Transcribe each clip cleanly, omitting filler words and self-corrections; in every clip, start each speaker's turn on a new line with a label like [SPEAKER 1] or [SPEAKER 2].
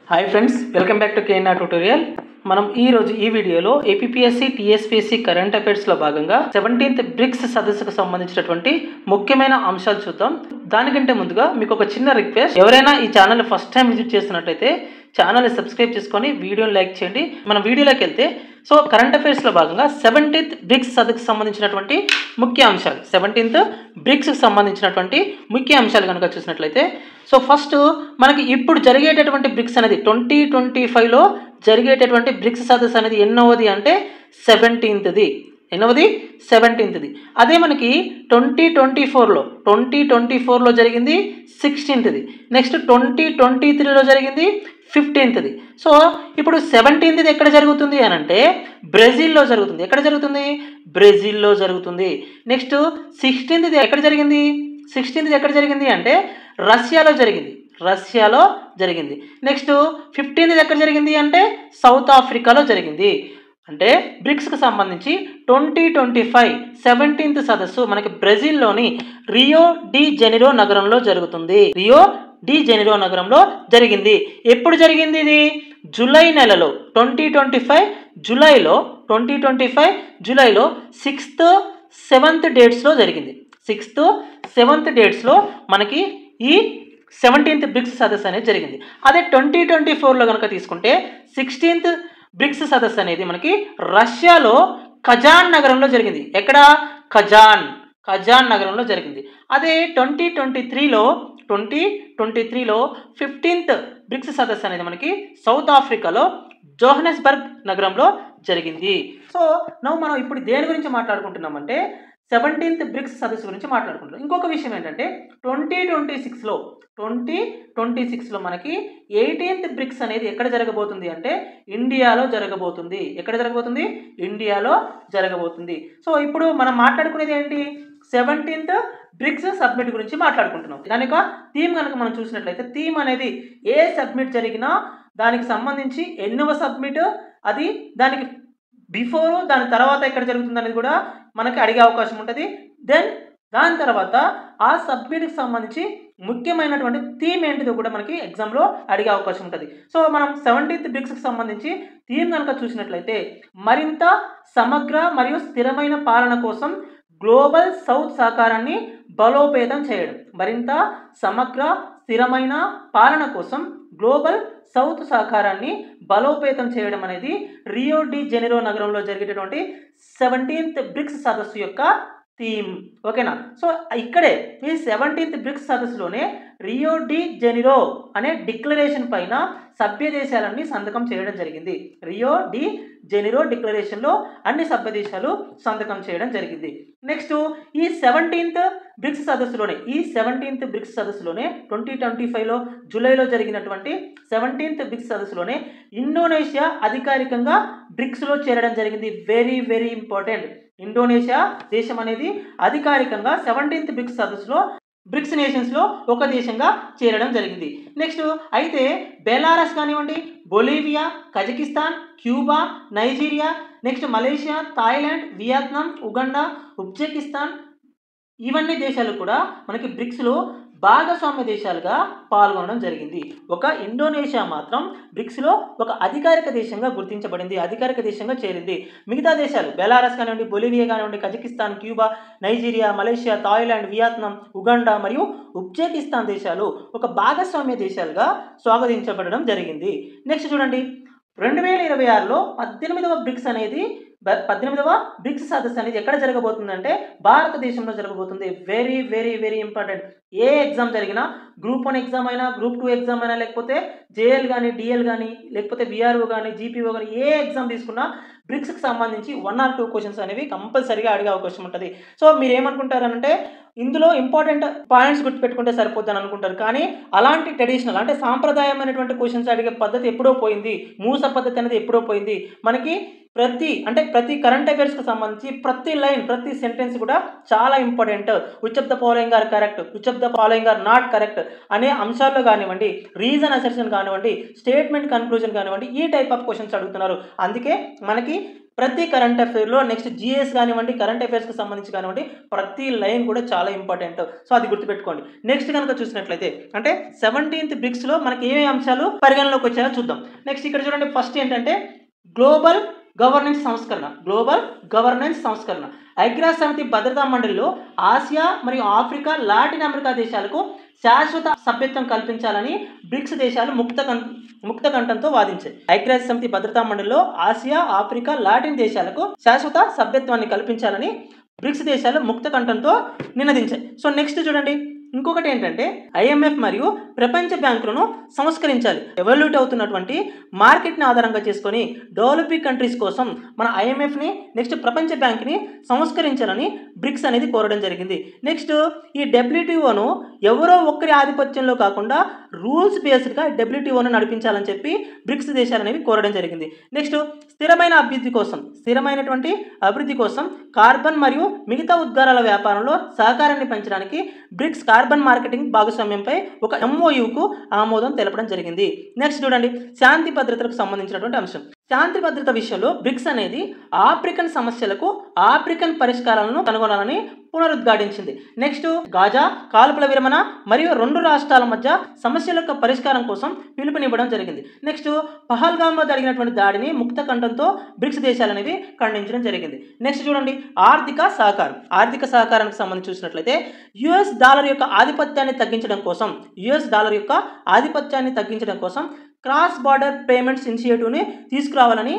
[SPEAKER 1] Hi friends, welcome back to KNR tutorial. మనం ఈ రోజు ఈ వీడియోలో ఏపీఎస్సి టీఎస్పీఎస్సి కరెంట్ అఫైర్స్లో భాగంగా 17th బ్రిక్స్ సదస్సుకు సంబంధించినటువంటి ముఖ్యమైన అంశాలు చూద్దాం. దానికంటే ముందుగా మీకు ఒక చిన్న రిక్వెస్ట్, ఎవరైనా ఈ ఛానల్ ఫస్ట్ టైం విజిట్ చేస్తున్నట్లయితే ఛానల్ని సబ్స్క్రైబ్ చేసుకొని వీడియోని లైక్ చేయండి. మనం వీడియోలోకి వెళ్తే కరెంట్ అఫైర్స్లో భాగంగా 17th బ్రిక్స్ సదస్సుకు సంబంధించినటువంటి ముఖ్య అంశాలు, 17th బ్రిక్స్కి సంబంధించినటువంటి ముఖ్య అంశాలు కనుక చూసినట్లయితే ఫస్ట్ మనకి ఇప్పుడు జరిగేటటువంటి బ్రిక్స్ అనేది 2025లో జరిగేటటువంటి బ్రిక్స్ సదస్సు అనేది ఎన్నవది అంటే 17th. ఎన్నవది? 17th. అదే మనకి 2024లో జరిగింది 16th. నెక్స్ట్ 2023లో జరిగింది 15th. ఇప్పుడు 17th ఎక్కడ జరుగుతుంది అని అంటే బ్రెజిల్లో జరుగుతుంది. ఎక్కడ జరుగుతుంది? బ్రెజిల్లో జరుగుతుంది. నెక్స్ట్ 16th ఎక్కడ జరిగింది? 16th ఎక్కడ జరిగింది అంటే రష్యాలో జరిగింది. నెక్స్ట్ 15th ఎక్కడ జరిగింది అంటే సౌత్ ఆఫ్రికాలో జరిగింది. అంటే బ్రిక్స్కి సంబంధించి 2025 17th సదస్సు మనకి బ్రెజిల్లోని రియో డి జెనిరో నగరంలో జరుగుతుంది. రియో డి జెనిరో నగరంలో జరిగింది. ఎప్పుడు జరిగింది? ఇది జూలై నెలలో 2025 జూలైలో 6th 7th డేట్స్లో జరిగింది. 6th 7th డేట్స్లో మనకి ఈ 17th బ్రిక్స్ సదస్సు అనేది జరిగింది. అదే 2024లో కనుక తీసుకుంటే 16th బ్రిక్స్ సదస్సు అనేది మనకి రష్యాలో కజాన్ నగరంలో జరిగింది. ఎక్కడ? కజాన్ నగరంలో జరిగింది. అదే 2023లో 15th బ్రిక్స్ సదస్సు అనేది మనకి సౌత్ ఆఫ్రికాలో జోహనెస్బర్గ్ నగరంలో జరిగింది. మనం ఇప్పుడు దేని గురించి మాట్లాడుకుంటున్నామంటే 17th బ్రిక్స్ సదస్సు గురించి మాట్లాడుకుంటున్నాం. ఇంకొక విషయం ఏంటంటే 2026లో మనకి 18th బ్రిక్స్ అనేది ఎక్కడ జరగబోతుంది అంటే ఇండియాలో జరగబోతుంది. ఎక్కడ జరగబోతుంది? ఇండియాలో జరగబోతుంది. ఇప్పుడు మనం మాట్లాడుకునేది ఏంటి? 17th బ్రిక్స్ సబ్మిట్ గురించి మాట్లాడుకుంటున్నాం. దాని యొక్క థీమ్ కనుక మనం చూసినట్లయితే థీమ్ అనేది ఏ సబ్మిట్ జరిగినా దానికి సంబంధించి ఎన్నవ సబ్మిట్, అది దానికి బిఫోర్ దాని తర్వాత ఎక్కడ జరుగుతుంది అనేది కూడా మనకి అడిగే అవకాశం ఉంటుంది. దెన్ దాని తర్వాత ఆ సబ్మిట్కి సంబంధించి ముఖ్యమైనటువంటి థీమ్ ఏంటిదో కూడా మనకి ఎగ్జామ్లో అడిగే అవకాశం ఉంటుంది. మనం 17th బ్రిక్స్కి సంబంధించి థీమ్ కనుక చూసినట్లయితే మరింత సమగ్ర మరియు స్థిరమైన పాలన కోసం గ్లోబల్ సౌత్ సహకారాన్ని బలోపేతం చేయడం. మరింత సమగ్ర స్థిరమైన పాలన కోసం గ్లోబల్ సౌత్ సహకారాన్ని బలోపేతం చేయడం అనేది రియో డి జెనిరో నగరంలో జరిగేటటువంటి 17th బ్రిక్స్ సదస్సు యొక్క థీమ్. ఓకేనా? ఇక్కడే ఈ 17th బ్రిక్స్ సదస్సులోనే రియో డి జెనిరో అనే డిక్లరేషన్ పైన సభ్య దేశాలన్నీ సంతకం చేయడం జరిగింది. రియో డి జెనిరో డిక్లరేషన్లో అన్ని సభ్య దేశాలు సంతకం చేయడం జరిగింది. నెక్స్ట్ ఈ 17th బ్రిక్స్ సదస్సులోనే 2025లో జూలైలో జరిగినటువంటి 17th బ్రిక్స్ సదస్సులోనే ఇండోనేషియా అధికారికంగా బ్రిక్స్లో చేరడం జరిగింది. Very very important. ఇండోనేషియా దేశం అనేది అధికారికంగా 17th బ్రిక్స్ సదస్సులో బ్రిక్స్ నేషన్స్లో ఒక దేశంగా చేరడం జరిగింది. నెక్స్ట్ అయితే బెలారస్ కానివ్వండి, Bolivia, Kazakhstan, Cuba, Nigeria, next Malaysia, Thailand, Vietnam, Uganda, Uzbekistan, ఇవన్నీ దేశాలు కూడా మనకి బ్రిక్స్లో భాగస్వామ్య దేశాలుగా పాల్గొనడం జరిగింది. ఒక ఇండోనేషియా మాత్రం బ్రిక్స్లో ఒక అధికారిక దేశంగా గుర్తించబడింది, అధికారిక దేశంగా చేరింది. మిగతా దేశాలు బెలారస్ కానివ్వండి, బొలీవియా కానివ్వండి, Kazakhstan, Cuba, Nigeria, Malaysia, Thailand, Vietnam, Uganda మరియు ఉజ్బెకిస్తాన్ దేశాలు ఒక భాగస్వామ్య దేశాలుగా స్వాగతించబడడం జరిగింది. నెక్స్ట్ చూడండి, 2026లో 18వ బ్రిక్స్ సదస్సు అనేది ఎక్కడ జరగబోతుందంటే భారతదేశంలో జరగబోతుంది. Very very very important. ఏ ఎగ్జామ్ జరిగినా, గ్రూప్ 1 ఎగ్జామ్ అయినా, గ్రూప్ 2 ఎగ్జామ్ అయినా, లేకపోతే జేఎల్ కానీ, డిఎల్ కానీ, లేకపోతే విఆర్ఓ కానీ, జీపీఓ కానీ, ఏ ఎగ్జామ్ తీసుకున్నా బ్రిక్స్కి సంబంధించి 1 or 2 క్వశ్చన్స్ అనేవి కంపల్సరీగా అడిగే అవకాశం ఉంటుంది. మీరు ఏమనుకుంటారనంటే ఇందులో ఇంపార్టెంట్ పాయింట్స్ గుర్తుపెట్టుకుంటే సరిపోద్దని అనుకుంటారు. కానీ అలాంటి ట్రెడిషనల్ అంటే సాంప్రదాయమైనటువంటి క్వశ్చన్స్ అడిగే పద్ధతి ఎప్పుడో పోయింది. మూస పద్ధతి అనేది ఎప్పుడో పోయింది. మనకి ప్రతి కరెంట్ అఫైర్స్కి సంబంధించి ప్రతి లైన్, ప్రతి సెంటెన్స్ కూడా చాలా important. Which of the following are correct, which of the following are not correct అనే అంశాల్లో కానివ్వండి, రీజన్ అసెర్షన్ కానివ్వండి, స్టేట్మెంట్ కన్క్లూజన్ కానివ్వండి, ఈ టైప్ ఆఫ్ క్వశ్చన్స్ అడుగుతున్నారు. అందుకే మనకి ప్రతి కరెంట్ అఫైర్లో నెక్స్ట్ జిఎస్ కానివ్వండి, కరెంట్ అఫైర్స్కి సంబంధించి కానివ్వండి, ప్రతి లైన్ కూడా చాలా ఇంపార్టెంట్. సో అది గుర్తుపెట్టుకోండి. నెక్స్ట్ కనుక చూసినట్లయితే అంటే 17th బ్రిక్స్లో మనకి ఏమేమి అంశాలు పరిగణలోకి వచ్చాయో చూద్దాం. నెక్స్ట్ ఇక్కడ చూడండి, ఫస్ట్ ఏంటంటే గ్లోబల్ గవర్నెన్స్ సంస్కరణ. ఐక్యరాజ్య సమితి భద్రతా మండలిలో ఆసియా మరియు ఆఫ్రికా, లాటిన్ అమెరికా దేశాలకు శాశ్వత సభ్యత్వం కల్పించాలని బ్రిక్స్ దేశాలు ముక్త కంఠంతో వాదించాయి. ఐక్యరాజ్య సమితి భద్రతా మండలిలో ఆసియా, ఆఫ్రికా, లాటిన్ దేశాలకు శాశ్వత సభ్యత్వాన్ని కల్పించాలని బ్రిక్స్ దేశాలు ముక్త కంఠంతో నినదించాయి. సో నెక్స్ట్ చూడండి, ఇంకొకటి ఏంటంటే ఐఎంఎఫ్ మరియు ప్రపంచ బ్యాంకులను సంస్కరించాలి. ఎవల్యూట్ అవుతున్నటువంటి మార్కెట్ని ఆధారంగా చేసుకొని డెవలపింగ్ కంట్రీస్ కోసం మన ఐఎంఎఫ్ని నెక్స్ట్ ప్రపంచ బ్యాంక్ని సంస్కరించాలని బ్రిక్స్ అనేది కోరడం జరిగింది. నెక్స్ట్ ఈ డబ్ల్యూటీఓను ఎవరో ఒక్కరి ఆధిపత్యంలో కాకుండా రూల్స్ బేస్డ్గా డబ్ల్యూటీఓను నడిపించాలని చెప్పి బ్రిక్స్ దేశాలు అనేవి కోరడం జరిగింది. నెక్స్ట్ స్థిరమైనటువంటి అభివృద్ధి కోసం కార్బన్ మరియు మిగతా ఉద్గారాల వ్యాపారంలో సహకారాన్ని పెంచడానికి బ్రిక్స్ కార్బన్ మార్కెటింగ్ భాగస్వామ్యంపై ఒక ఎంఓయూకు ఆమోదం తెలపడం జరిగింది. నెక్స్ట్ చూడండి, శాంతి భద్రతలకు సంబంధించినటువంటి అంశం. శాంతి భద్రత విషయంలో బ్రిక్స్ అనేది ఆఫ్రికన్ సమస్యలకు ఆఫ్రికన్ పరిష్కారాలను కనుగొనాలని పునరుద్ఘాటించింది. నెక్స్ట్ గాజా కాల్పుల విరమణ మరియు 2 రాష్ట్రాల మధ్య సమస్యల యొక్క పరిష్కారం కోసం పిలుపునివ్వడం జరిగింది. నెక్స్ట్ పహల్గామ్లో జరిగినటువంటి దాడిని ముక్త కంఠంతో బ్రిక్స్ దేశాలు అనేవి ఖండించడం జరిగింది. నెక్స్ట్ చూడండి, ఆర్థిక సహకారానికి సంబంధించి చూసినట్లయితే యుఎస్ డాలర్ యొక్క ఆధిపత్యాన్ని తగ్గించడం కోసం క్రాస్ బార్డర్ పేమెంట్స్ ఇనిషియేటివ్ని తీసుకురావాలని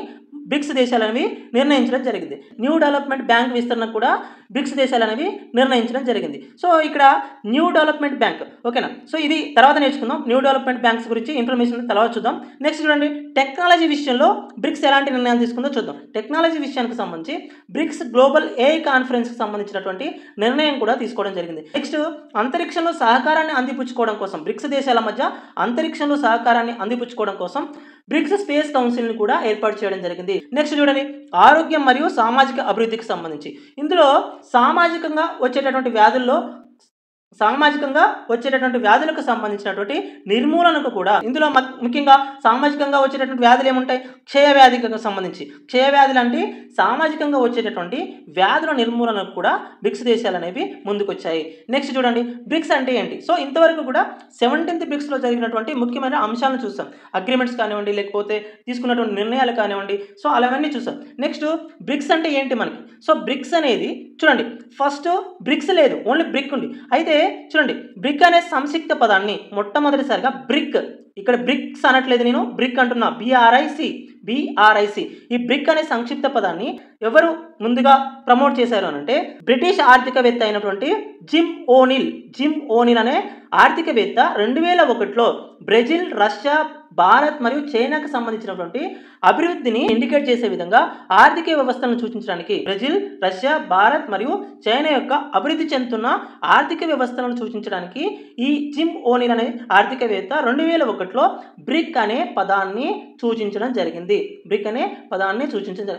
[SPEAKER 1] బ్రిక్స్ దేశాలు అనేవి నిర్ణయించడం జరిగింది. న్యూ డెవలప్మెంట్ బ్యాంక్ విస్తరణ కూడా బ్రిక్స్ దేశాలు అనేవి నిర్ణయించడం జరిగింది. సో ఇక్కడ న్యూ డెవలప్మెంట్ బ్యాంక్, ఓకేనా. సో ఇది తర్వాత నేర్చుకుందాం. న్యూ డెవలప్మెంట్ బ్యాంక్స్ గురించి ఇన్ఫర్మేషన్ తర్వాత చూద్దాం. నెక్స్ట్ చూడండి, టెక్నాలజీ విషయంలో బ్రిక్స్ ఎలాంటి నిర్ణయాలు తీసుకుందో చూద్దాం. టెక్నాలజీ విషయానికి సంబంధించి బ్రిక్స్ గ్లోబల్ ఏఐ కాన్ఫరెన్స్కి సంబంధించినటువంటి నిర్ణయం కూడా తీసుకోవడం జరిగింది. నెక్స్ట్ అంతరిక్షంలో సహకారాన్ని అందిపుచ్చుకోవడం కోసం బ్రిక్స్ దేశాల మధ్య అంతరిక్షంలో సహకారాన్ని అందిపుచ్చుకోవడం కోసం బ్రిక్స్ స్పేస్ కౌన్సిల్ని కూడా ఏర్పాటు చేయడం జరిగింది. నెక్స్ట్ చూడండి, ఆరోగ్యం మరియు సామాజిక అభివృద్ధికి సంబంధించి ఇందులో సామాజికంగా వచ్చేటటువంటి వ్యాధులకు సంబంధించినటువంటి నిర్మూలనకు కూడా ఇందులో ముఖ్యంగా సామాజికంగా వచ్చేటటువంటి వ్యాధులు ఏముంటాయి? క్షయవ్యాధికి సంబంధించి క్షయవ్యాధులు అంటే సామాజికంగా వచ్చేటటువంటి వ్యాధుల నిర్మూలనకు కూడా బ్రిక్స్ దేశాలు అనేవి ముందుకొచ్చాయి. నెక్స్ట్ చూడండి, బ్రిక్స్ అంటే ఏంటి? సో ఇంతవరకు కూడా 17th బ్రిక్స్లో జరిగినటువంటి ముఖ్యమైన అంశాలను చూసాం. అగ్రిమెంట్స్ కానివ్వండి, లేకపోతే తీసుకున్నటువంటి నిర్ణయాలు కానివ్వండి, సో అలావన్నీ చూసాం. నెక్స్ట్ బ్రిక్స్ అంటే ఏంటి మనకి? సో బ్రిక్స్ అనేది చూడండి, ఫస్ట్ బ్రిక్స్ లేదు, ఓన్లీ బ్రిక్ ఉంది. అయితే చూడండి, బ్రిక్ అనే సంక్షిప్త పదాన్ని మొట్టమొదటిసారిగా ఇక్కడ బ్రిక్స్ అనట్లేదు, నేను బ్రిక్ అంటున్నా, BRIC. ఈ బ్రిక్ అనే సంక్షిప్త పదాన్ని ఎవరు ముందుగా ప్రమోట్ చేశారు అని అంటే బ్రిటిష్ ఆర్థికవేత్త అయినటువంటి జిమ్ ఓనిల్ అనే ఆర్థికవేత్త 2001లో బ్రెజిల్, రష్యా, భారత్ మరియు చైనాకు సంబంధించినటువంటి అభివృద్ధిని ఇండికేట్ చేసే విధంగా ఆర్థిక వ్యవస్థలను సూచించడానికి బ్రెజిల్, రష్యా, భారత్ మరియు చైనా యొక్క అభివృద్ధి చెందుతున్న ఆర్థిక వ్యవస్థలను సూచించడానికి ఈ జిమ్ ఓనిల్ అనే ఆర్థికవేత్త 2001లో బ్రిక్ అనే పదాన్ని సూచించడం జరిగింది.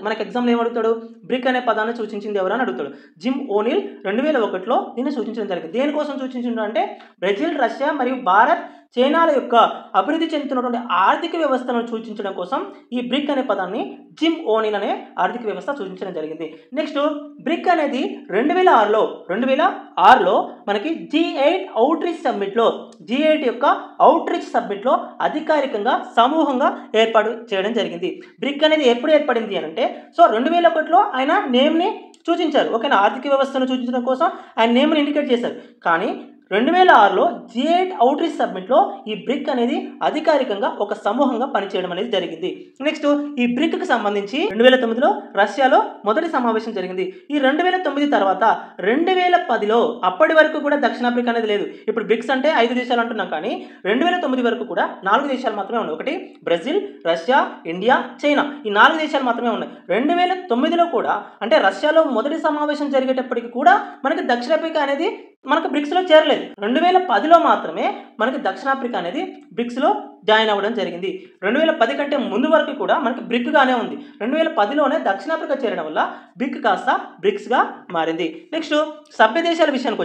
[SPEAKER 1] మనకి ఎగ్జామ్లో ఏమడుగుతాడు? బ్రిక్ అనే పదాన్ని సూచించింది ఎవరని అడుగుతాడు. జిమ్ ఓనిల్ 2001లో దీన్ని సూచించడం జరిగింది. దేనికోసం సూచించిండు అంటే బ్రెజిల్, రష్యా మరియు భారత్, చైనాల యొక్క అభివృద్ధి చెందుతున్నటువంటి ఆర్థిక వ్యవస్థలను సూచించడం కోసం ఈ బ్రిక్ అనే పదాన్ని జిమ్ ఓనిల్ అనే ఆర్థిక వ్యవస్థ సూచించడం జరిగింది. నెక్స్ట్ బ్రిక్ అనేది 2006లో మనకి G8 యొక్క అవుట్రీచ్ సబ్మిట్లో అధికారికంగా సమూహంగా ఏర్పాటు చేయడం జరిగింది. బ్రిక్ అనేది ఎప్పుడు ఏర్పడింది అని అంటే సో 2001లో ఆయన నేమ్ని సూచించారు, ఓకేనా. ఆర్థిక వ్యవస్థను సూచించడం కోసం ఆయన నేమ్ని ఇండికేట్ చేశారు. కానీ 2006లో G8 అవుట్రీచ్ సబ్మిట్లో ఈ బ్రిక్ అనేది అధికారికంగా ఒక సమూహంగా పనిచేయడం అనేది జరిగింది. నెక్స్ట్ ఈ బ్రిక్కి సంబంధించి 2009లో రష్యాలో మొదటి సమావేశం జరిగింది. ఈ 2009 తర్వాత 2010లో అప్పటి వరకు కూడా దక్షిణాఫ్రికా అనేది లేదు. ఇప్పుడు బ్రిక్స్ అంటే 5 దేశాలు అంటున్నాం, కానీ 2009 వరకు కూడా 4 దేశాలు మాత్రమే ఉన్నాయి. ఒకటి బ్రెజిల్, రష్యా, ఇండియా, చైనా, ఈ 4 దేశాలు మాత్రమే ఉన్నాయి. 2009లో కూడా అంటే రష్యాలో మొదటి సమావేశం జరిగేటప్పటికి కూడా మనకి దక్షిణాఫ్రికా అనేది మనకు బ్రిక్స్లో చేరలేదు. 2010లో మాత్రమే మనకి దక్షిణాఫ్రికా అనేది బ్రిక్స్లో జాయిన్ అవ్వడం జరిగింది. 2010 కంటే ముందు వరకు కూడా మనకి బ్రిక్గానే ఉంది. 2010లోనే దక్షిణాఫ్రికా చేరడం వల్ల బ్రిక్ కాస్త బ్రిక్స్గా మారింది. నెక్స్ట్ సభ్య దేశాల విషయానికి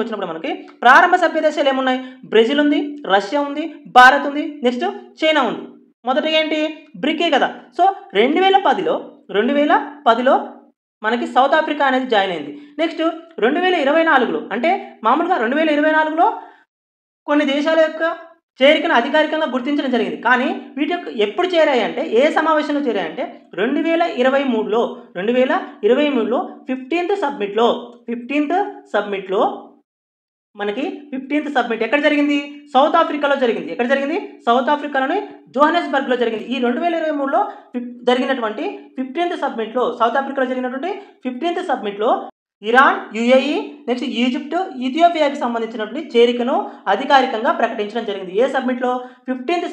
[SPEAKER 1] వచ్చినప్పుడు మనకి ప్రారంభ సభ్య దేశాలు ఏమున్నాయి? బ్రెజిల్ ఉంది, రష్యా ఉంది, భారత్ ఉంది, నెక్స్ట్ చైనా ఉంది. మొదటగా ఏంటి బ్రికే కదా. సో 2010లో మనకి సౌత్ ఆఫ్రికా అనేది జాయిన్ అయింది. నెక్స్ట్ 2024లో అంటే మామూలుగా 2024లో కొన్ని దేశాల యొక్క చేరికను అధికారికంగా గుర్తించడం జరిగింది. కానీ వీటి యొక్క ఎప్పుడు చేరాయంటే ఏ సమావేశంలో చేరాయంటే 2023లో 15th సబ్మిట్లో మనకి 15th సబ్మిట్ ఎక్కడ జరిగింది? సౌత్ ఆఫ్రికాలో జరిగింది. ఎక్కడ జరిగింది? సౌత్ ఆఫ్రికాలోని జోహానెస్బర్గ్లో జరిగింది. ఈ 2023లో జరిగినటువంటి 15th సబ్మిట్లో సౌత్ ఆఫ్రికాలో జరిగినటువంటి 15th సబ్మిట్లో ఇరాన్, యుఏఈ, నెక్స్ట్ ఈజిప్ట్, ఇథియోపియాకి సంబంధించినటువంటి చేరికను అధికారికంగా ప్రకటించడం జరిగింది. ఏ సబ్మిట్లో? 15th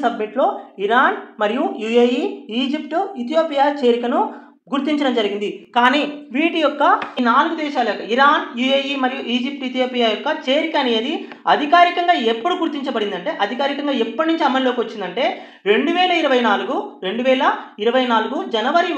[SPEAKER 1] సబ్మిట్లో ఇరాన్ మరియు యుఏఈ, ఈజిప్ట్, ఇథియోపియా చేరికను గుర్తించడం జరిగింది. కానీ వీటి యొక్క ఈ 4 దేశాల యొక్క ఇరాన్, యుఏఈ మరియు ఈజిప్ట్, ఇథియోపియా యొక్క చేరిక అనేది అధికారికంగా ఎప్పుడు గుర్తించబడిందంటే అధికారికంగా ఎప్పటి నుంచి అమల్లోకి వచ్చిందంటే 2024 జనవరి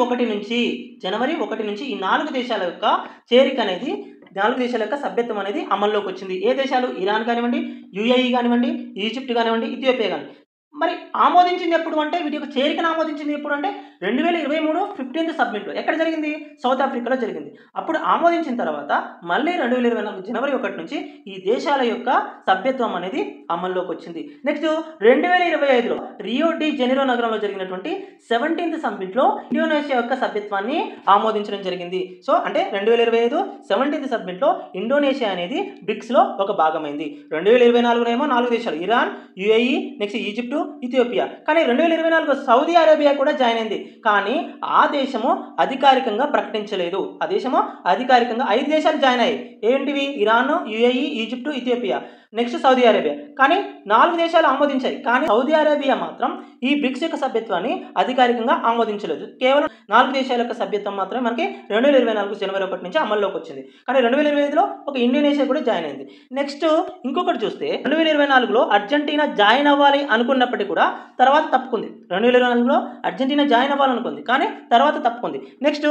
[SPEAKER 1] 1 నుంచి ఈ 4 దేశాల యొక్క చేరిక అనేది 4 దేశాల యొక్క సభ్యత్వం అనేది అమల్లోకి వచ్చింది. ఏ దేశాలు? ఇరాన్ కానివ్వండి, యుఏఈ కానివ్వండి, ఈజిప్ట్ కానివ్వండి, ఇథియోపియా కానివ్వండి. మరి ఆమోదించింది ఎప్పుడు అంటే వీటి యొక్క చేరికను ఆమోదించింది ఎప్పుడు అంటే 2023 15th సబ్మిట్లో ఎక్కడ జరిగింది? సౌత్ ఆఫ్రికాలో జరిగింది. అప్పుడు ఆమోదించిన తర్వాత మళ్ళీ 2024 జనవరి 1 నుంచి ఈ దేశాల యొక్క సభ్యత్వం అనేది అమల్లోకి వచ్చింది. నెక్స్ట్ 2025లో రియో డి జెనిరో నగరంలో జరిగినటువంటి 17th సబ్మిట్లో ఇండోనేషియా యొక్క సభ్యత్వాన్ని ఆమోదించడం జరిగింది. సో అంటే 2025 17th సబ్మిట్లో ఇండోనేషియా అనేది బ్రిక్స్లో ఒక భాగమైంది. 2024 4 దేశాలు Iran, UAE, next Egypt, Ethiopia. కానీ 2024 సౌదీ అరేబియా కూడా జాయిన్ అయింది. కానీ ఆ దేశము అధికారికంగా ప్రకటించలేదు. ఆ దేశము అధికారికంగా 5 దేశాలు జాయిన్ అయ్యాయి. ఏంటివి? Iran, UAE, Egypt, Ethiopia, next Saudi Arabia. కానీ 4 దేశాలు ఆమోదించాయి. కానీ సౌదీ అరేబియా మాత్రం ఈ బ్రిక్స్ యొక్క సభ్యత్వాన్ని అధికారికంగా ఆమోదించలేదు. కేవలం 4 దేశాల యొక్క సభ్యత్వం మాత్రమే మనకి 2024 జనవరి 1 నుంచి అమల్లోకి వచ్చింది. కానీ 2025లో ఒక ఇండోనేషియా కూడా జాయిన్ అయింది. నెక్స్ట్ ఇంకొకటి చూస్తే 2024లో అర్జెంటీనా జాయిన్ అవ్వాలి అనుకున్నప్పటికీ కూడా తర్వాత తప్పుకుంది. 2024లో అర్జెంటీనా జాయిన్ అవ్వాలనుకుంది కానీ తర్వాత తప్పుకుంది. నెక్స్ట్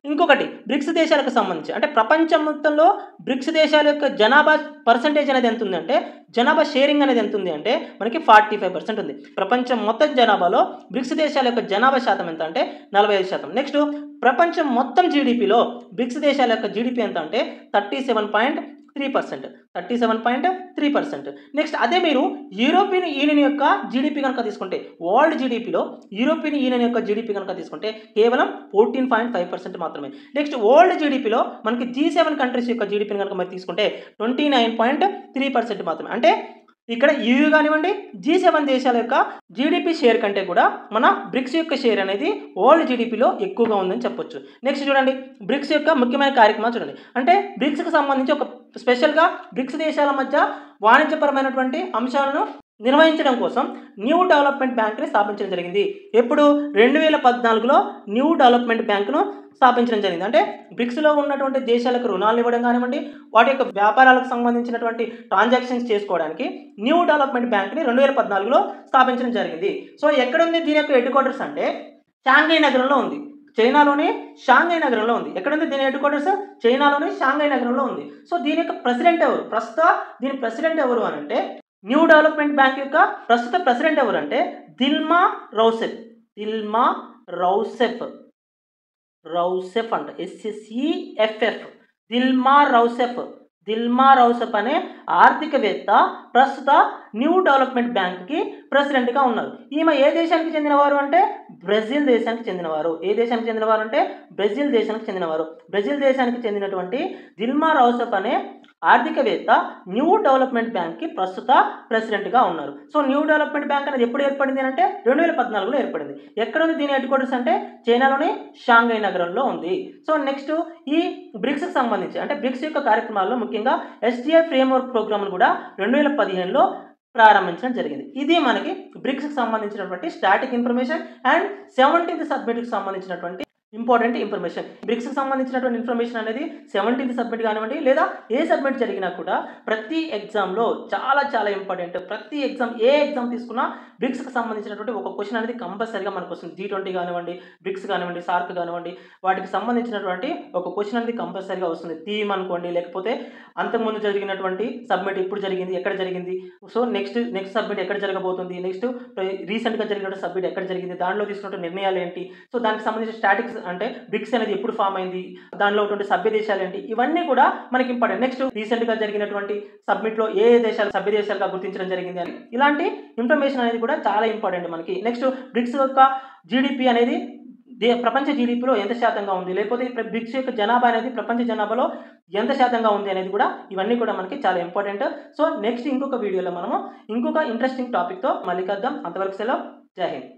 [SPEAKER 1] ఇంకొకటి బ్రిక్స్ దేశాలకు సంబంధించి అంటే ప్రపంచం మొత్తంలో బ్రిక్స్ దేశాల యొక్క జనాభా పర్సంటేజ్ అనేది ఎంత ఉందంటే జనాభా షేరింగ్ అనేది ఎంత ఉంది అంటే మనకి 45% ఉంది. ప్రపంచం మొత్తం జనాభాలో బ్రిక్స్ దేశాల యొక్క జనాభా శాతం ఎంత అంటే 45%. నెక్స్ట్ ప్రపంచం మొత్తం జీడిపిలో బ్రిక్స్ దేశాల యొక్క జీడిపి ఎంత అంటే 37.3%. నెక్స్ట్ అదే మీరు యూరోపియన్ యూనియన్ యొక్క జీడిపి కనుక తీసుకుంటే వరల్డ్ జీడిపిలో యూరోపియన్ యూనియన్ యొక్క జీడిపి కనుక తీసుకుంటే కేవలం 14.5% మాత్రమే. నెక్స్ట్ వరల్డ్ జీడిపిలో మనకి G7 కంట్రీస్ యొక్క జీడిపిని కనుక మరి తీసుకుంటే 29.3% మాత్రమే. అంటే ఇక్కడ EU కానివ్వండి G7 దేశాల యొక్క జీడిపి షేర్ కంటే కూడా మన బ్రిక్స్ యొక్క షేర్ అనేది వరల్డ్ జీడిపిలో ఎక్కువగా ఉందని చెప్పొచ్చు. నెక్స్ట్ చూడండి బ్రిక్స్ యొక్క ముఖ్యమైన కార్యక్రమాలు చూడండి. అంటే బ్రిక్స్కి సంబంధించి ఒక స్పెషల్గా బ్రిక్స్ దేశాల మధ్య వాణిజ్యపరమైనటువంటి అంశాలను నిర్వహించడం కోసం న్యూ డెవలప్మెంట్ బ్యాంక్ని స్థాపించడం జరిగింది. ఎప్పుడు? 2014లో న్యూ డెవలప్మెంట్ బ్యాంక్ను స్థాపించడం జరిగింది. అంటే బ్రిక్స్లో ఉన్నటువంటి దేశాలకు రుణాలు ఇవ్వడం కానివ్వండి వాటి యొక్క వ్యాపారాలకు సంబంధించినటువంటి ట్రాన్సాక్షన్స్ చేసుకోవడానికి న్యూ డెవలప్మెంట్ బ్యాంక్ని 2014లో స్థాపించడం జరిగింది. సో ఎక్కడ ఉంది దీని యొక్క హెడ్ క్వార్టర్స్ అంటే షాంఘై నగరంలో ఉంది. చైనాలోని షాంఘై నగరంలో ఉంది. ఎక్కడుంది దీని హెడ్ క్వార్టర్స్? చైనాలోని షాంఘై నగరంలో ఉంది. సో దీని యొక్క ప్రెసిడెంట్ ఎవరు? దీని ప్రెసిడెంట్ ఎవరు అని అంటే న్యూ డెవలప్మెంట్ బ్యాంక్ యొక్క ప్రస్తుత ప్రెసిడెంట్ ఎవరు అంటే దిల్మా రౌసెఫ్ అంట SSEFF దిల్మా రౌసెఫ్ అనే ఆర్థికవేత్త ప్రస్తుత న్యూ డెవలప్మెంట్ బ్యాంక్కి ప్రెసిడెంట్గా ఉన్నారు. ఈమె ఏ దేశానికి చెందినవారు అంటే బ్రెజిల్ దేశానికి చెందినవారు. ఏ దేశానికి చెందినవారు అంటే బ్రెజిల్ దేశానికి చెందినవారు. బ్రెజిల్ దేశానికి చెందినటువంటి దిల్మా రౌసెఫ్ అనే ఆర్థికవేత్త న్యూ డెవలప్మెంట్ బ్యాంక్కి ప్రస్తుత ప్రెసిడెంట్గా ఉన్నారు. సో న్యూ డెవలప్మెంట్ బ్యాంక్ అనేది ఎప్పుడు ఏర్పడింది అంటే 2014లో ఏర్పడింది. ఎక్కడ ఉంది దీని హెడ్ క్వార్టర్స్ అంటే చైనాలోని షాంఘై నగరంలో ఉంది. సో నెక్స్ట్ ఈ బ్రిక్స్కి సంబంధించి అంటే బ్రిక్స్ యొక్క కార్యక్రమాల్లో ముఖ్యంగా SDI ఫ్రేమ్వర్క్ ప్రోగ్రామ్ను కూడా 2015లో ప్రారంభించడం జరిగింది. ఇది మనకి బ్రిక్స్కి సంబంధించినటువంటి స్టాటిక్ ఇన్ఫర్మేషన్ అండ్ 17th సబ్మిట్కి సంబంధించినటువంటి ఇంపార్టెంట్ ఇన్ఫర్మేషన్. బ్రిక్స్‌కి సంబంధించినటువంటి ఇన్ఫర్మేషన్ అనేది 17th సబ్మిట్ కానివ్వండి, లేదా ఏ సబ్మిట్ జరిగినా కూడా ప్రతి ఎగ్జామ్‌లో చాలా చాలా ఇంపార్టెంట్. ప్రతి ఎగ్జామ్ ఏ ఎగ్జామ్ తీసుకున్నా బ్రిక్స్‌కి సంబంధించినటువంటి ఒక క్వెషన్ అనేది కంపల్సరీగా మనకొస్తుంది. G20 కానివ్వండి, బ్రిక్స్ కానివ్వండి, సార్క్ కానివ్వండి, వాటికి సంబంధించినటువంటి ఒక క్వెషన్ అనేది కంపల్సరీగా వస్తుంది. థీమ్ అనుకోండి, లేకపోతే అంతకుముందు జరిగినటువంటి సబ్మిట్ ఎప్పుడు జరిగింది, ఎక్కడ జరిగింది, సో నెక్స్ట్ సబ్మిట్ ఎక్కడ జరగబోతుంది, నెక్స్ట్ రీసెంట్‌గా జరిగినటువంటి సబ్మిట్ ఎక్కడ జరిగింది, దానిలో తీసుకున్నటువంటి నిర్ణయాలు ఏంటి, సో దానికి సంబంధించిన స్టాటిక్స్ అంటే బ్రిక్స్ అనేది ఎప్పుడు ఫామ్ అయింది, దానిలో ఉన్నటువంటి సభ్య దేశాలు ఏంటి, ఇవన్నీ కూడా మనకి ఇంపార్టెంట్. నెక్స్ట్ రీసెంట్‌గా జరిగినటువంటి సబ్మిట్లో ఏ ఏ దేశాలు సభ్య దేశాలుగా గుర్తించడం జరిగింది అని, ఇలాంటి ఇన్ఫర్మేషన్ అనేది కూడా చాలా ఇంపార్టెంట్ మనకి. నెక్స్ట్ బ్రిక్స్ యొక్క జీడిపి అనేది ప్రపంచ జీడిపిలో ఎంత శాతంగా ఉంది, లేకపోతే బ్రిక్స్ యొక్క జనాభా అనేది ప్రపంచ జనాభాలో ఎంత శాతంగా ఉంది అనేది కూడా, ఇవన్నీ కూడా మనకి చాలా ఇంపార్టెంట్. సో నెక్స్ట్ ఇంకొక వీడియోలో మనము ఇంకొక ఇంట్రెస్టింగ్ టాపిక్తో మళ్ళీ కలుద్దాం. అంతవరకు సెలవు. జై హింద్.